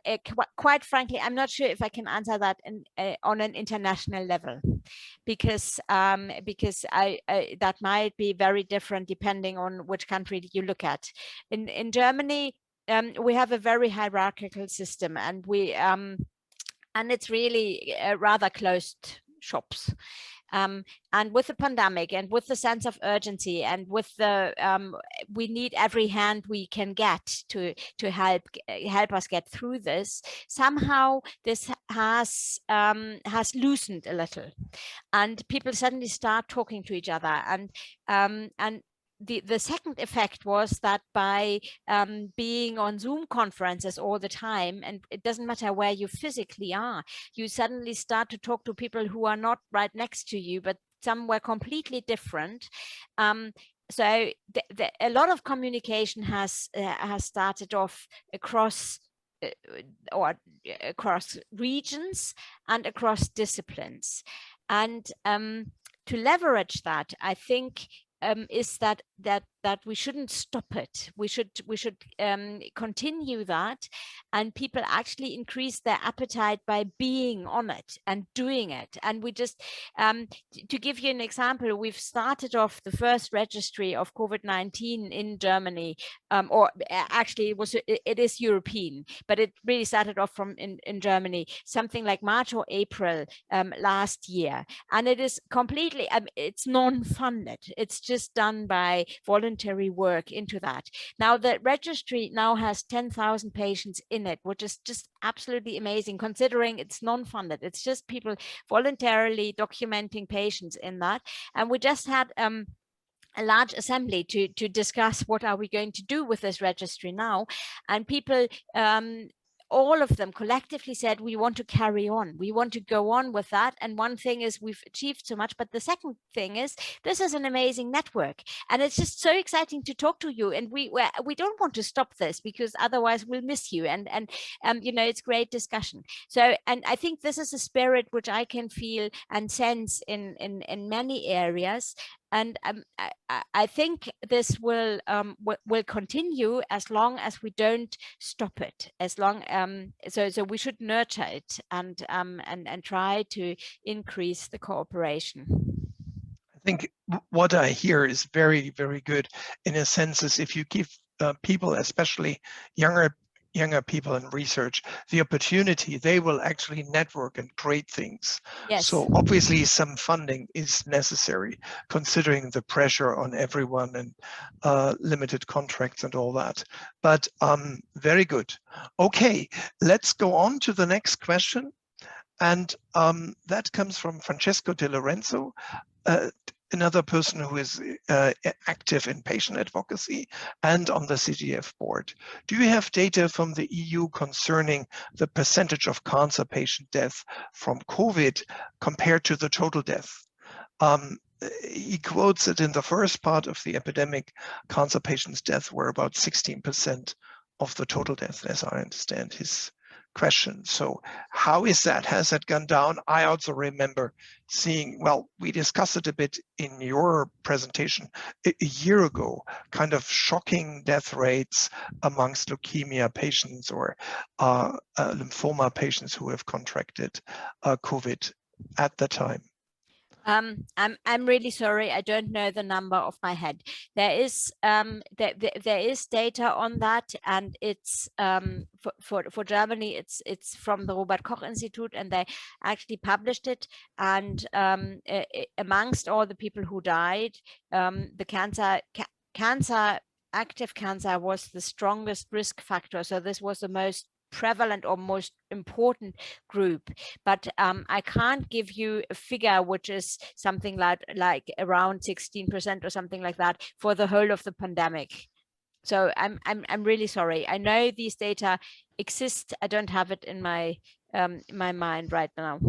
Quite frankly, I'm not sure if I can answer that on an international level, because that might be very different depending on which country you look at. In Germany, we have a very hierarchical system, and it's really rather closed shops. And with the pandemic, and with the sense of urgency, and with the we need every hand we can get to help us get through this. Somehow this has loosened a little, and people suddenly start talking to each other, and the second effect was that by being on Zoom conferences all the time, and it doesn't matter where you physically are, you suddenly start to talk to people who are not right next to you, but somewhere completely different. So a lot of communication has started off across regions and across disciplines, and to leverage that, I think is that we shouldn't stop it. We should continue that, and people actually increase their appetite by being on it and doing it. And we just to give you an example, we've started off the first registry of COVID-19 in Germany, or actually it is European, but it really started off from in Germany, something like March or April last year, and it is completely it's non-funded. It's just done by volunteers voluntary work into that. Now the registry now has 10,000 patients in it, which is just absolutely amazing considering it's non-funded. It's just people voluntarily documenting patients in that. And we just had a large assembly to discuss what are we going to do with this registry now. And people, all of them collectively said, we want to carry on. We want to go on with that. And one thing is we've achieved so much. But the second thing is this is an amazing network. And it's just so exciting to talk to you. And we don't want to stop this because otherwise we'll miss you. And you know, it's great discussion. So, and I think this is a spirit which I can feel and sense in many areas. And I think this will continue as long as we don't stop it. As long so we should nurture it and try to increase the cooperation. I think what I hear is very, very good in a sense is if you give people, especially younger people in research, the opportunity, they will actually network and create things. Yes. So obviously some funding is necessary considering the pressure on everyone and limited contracts and all that. But very good. Okay, let's go on to the next question. And that comes from Francesco De Lorenzo, another person who is active in patient advocacy and on the CDDF board. Do you have data from the EU concerning the percentage of cancer patient death from COVID compared to the total death? He quotes that in the first part of the epidemic, cancer patients' deaths were about 16% of the total death, as I understand his question. So how is that? Has that gone down? I also remember seeing, well, we discussed it a bit in your presentation a year ago, kind of shocking death rates amongst leukemia patients or lymphoma patients who have contracted COVID at the time. I'm really sorry. I don't know the number off my head. There is there is data on that, and it's for Germany. It's from the Robert Koch Institute, and they actually published it. And amongst all the people who died, the active cancer was the strongest risk factor. So this was the most prevalent or most important group, but I can't give you a figure which is something like around 16% or something like that for the whole of the pandemic. So I'm really sorry. I know these data exist. I don't have it in my mind right now.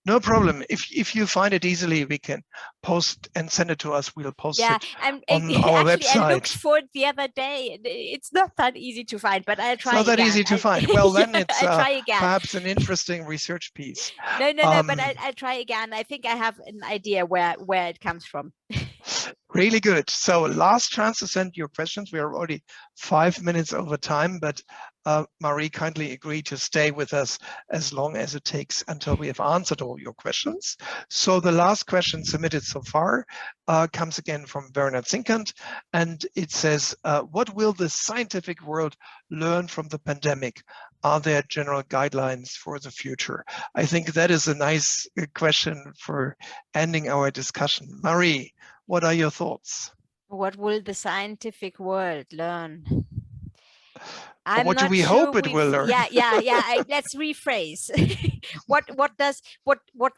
No problem. If you find it easily, we can post and send it to us. We'll post it on our website. I looked for it the other day. It's not that easy to find, but I'll try. It's not that easy to find. Well, then it's I'll try again. Perhaps an interesting research piece. No, but I'll try again. I think I have an idea where it comes from. Really good. So last chance to send your questions. We are already 5 minutes over time, but Marie kindly agreed to stay with us as long as it takes until we have answered all your questions. So the last question submitted so far comes again from Bernard Zinkant, and it says, what will the scientific world learn from the pandemic? Are there general guidelines for the future? I think that is a nice question for ending our discussion. Marie, what are your thoughts? What will the scientific world learn? What do we hope it will learn? Yeah. Let's rephrase. What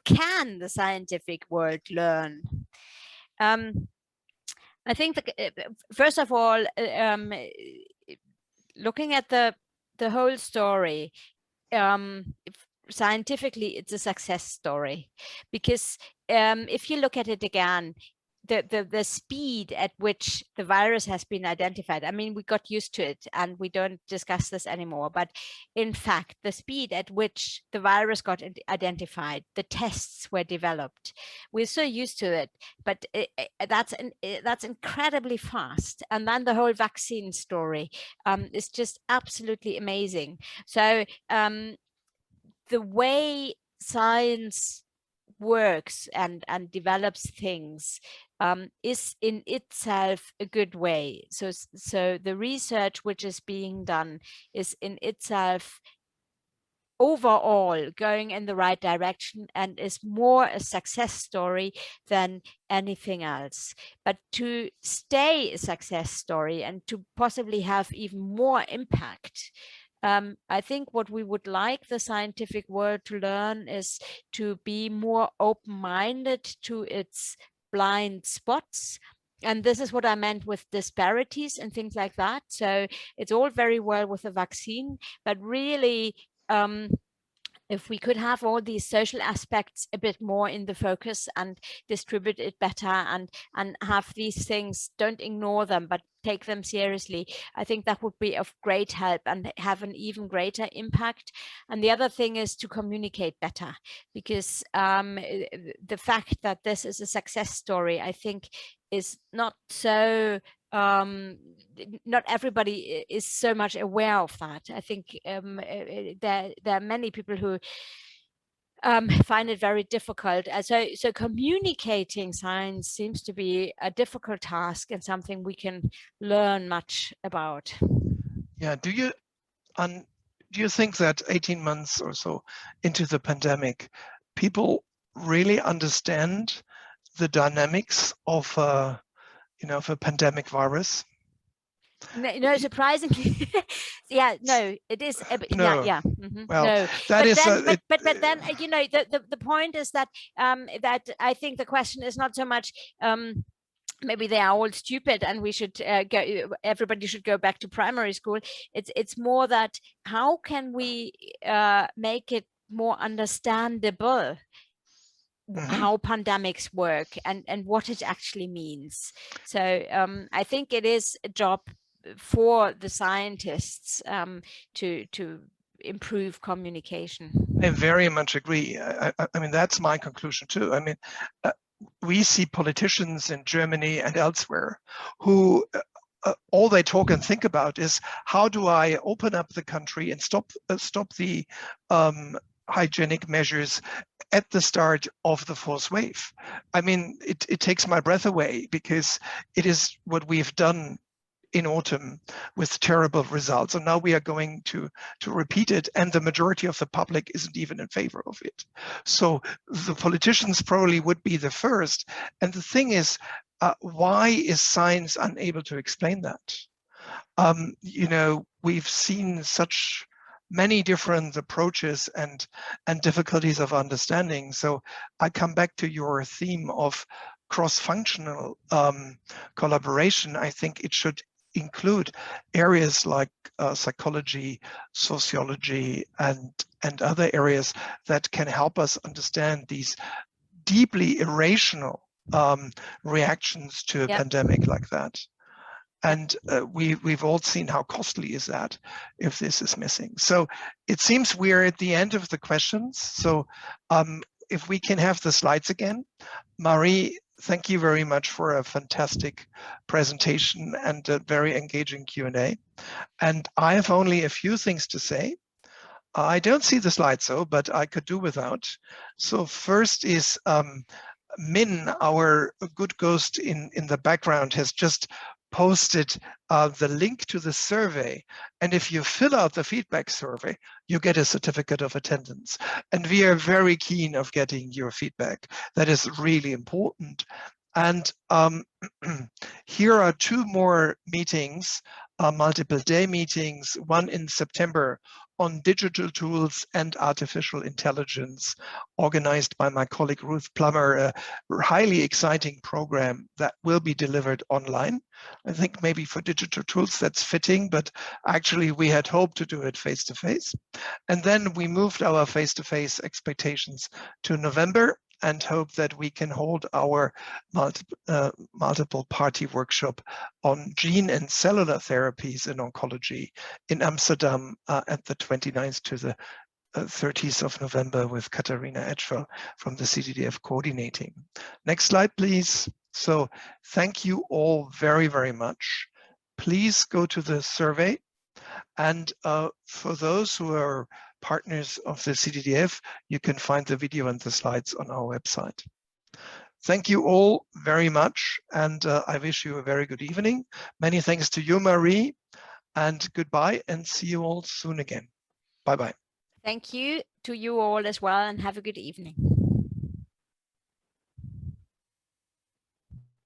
can the scientific world learn? I think that, first of all, looking at the whole story, scientifically, it's a success story, because if you look at it again, the speed at which the virus has been identified, I mean, we got used to it and we don't discuss this anymore, but in fact, the speed at which the virus got identified, the tests were developed, we're so used to it, but that's incredibly fast. And then the whole vaccine story is just absolutely amazing. So the way science works and develops things is in itself a good way. So the research which is being done is in itself overall going in the right direction and is more a success story than anything else. But to stay a success story and to possibly have even more impact, I think what we would like the scientific world to learn is to be more open-minded to its blind spots. And this is what I meant with disparities and things like that. So it's all very well with a vaccine, but really, if we could have all these social aspects a bit more in the focus and distribute it better and have these things, don't ignore them, but take them seriously, I think that would be of great help and have an even greater impact. And the other thing is to communicate better, because the fact that this is a success story, I think, is not so not everybody is so much aware of that. I think there are many people who find it very difficult. So communicating science seems to be a difficult task and something we can learn much about. Yeah, do you think that 18 months or so into the pandemic, people really understand the dynamics of a pandemic virus? No, surprisingly, yeah, no, it is. No. Yeah. Mm-hmm. Well, no, that is. But then, the point is that that I think the question is not so much. Maybe they are all stupid and we should everybody should go back to primary school. It's more that how can we make it more understandable how pandemics work and what it actually means. So I think it is a job for the scientists to improve communication. I very much agree. I mean, that's my conclusion too. I mean, we see politicians in Germany and elsewhere who all they talk and think about is how do I open up the country and stop the hygienic measures at the start of the fourth wave. I mean, it takes my breath away, because it is what we've done in autumn with terrible results. And now we are going to repeat it, and the majority of the public isn't even in favor of it. So the politicians probably would be the first. And the thing is, why is science unable to explain that? We've seen such many different approaches and difficulties of understanding. So I come back to your theme of cross-functional collaboration. I think it should include areas like psychology, sociology, and other areas that can help us understand these deeply irrational reactions to a pandemic like that. And we've all seen how costly is that if this is missing. So it seems we're at the end of the questions. So if we can have the slides again. Marie, thank you very much for a fantastic presentation and a very engaging Q&A. And I have only a few things to say. I don't see the slides though, but I could do without. So first is Min, our good ghost in the background, has just posted the link to the survey. And if you fill out the feedback survey, you get a certificate of attendance. And we are very keen of getting your feedback. That is really important. And here are two more meetings, multiple day meetings, one in September on digital tools and artificial intelligence, organized by my colleague Ruth Plummer, a highly exciting program that will be delivered online. I think maybe for digital tools that's fitting, but actually we had hoped to do it face-to-face. And then we moved our face-to-face expectations to November and hope that we can hold our multiple party workshop on gene and cellular therapies in oncology in Amsterdam at the 29th to the 30th of November with Katharina Edgefell from the CDDF coordinating. Next slide, please. So thank you all very, very much. Please go to the survey. And for those who are partners of the CDDF, you can find the video and the slides on our website. Thank you all very much, and I wish you a very good evening. Many thanks to you, Marie, and goodbye, and see you all soon again. Bye-bye. Thank you to you all as well, and have a good evening.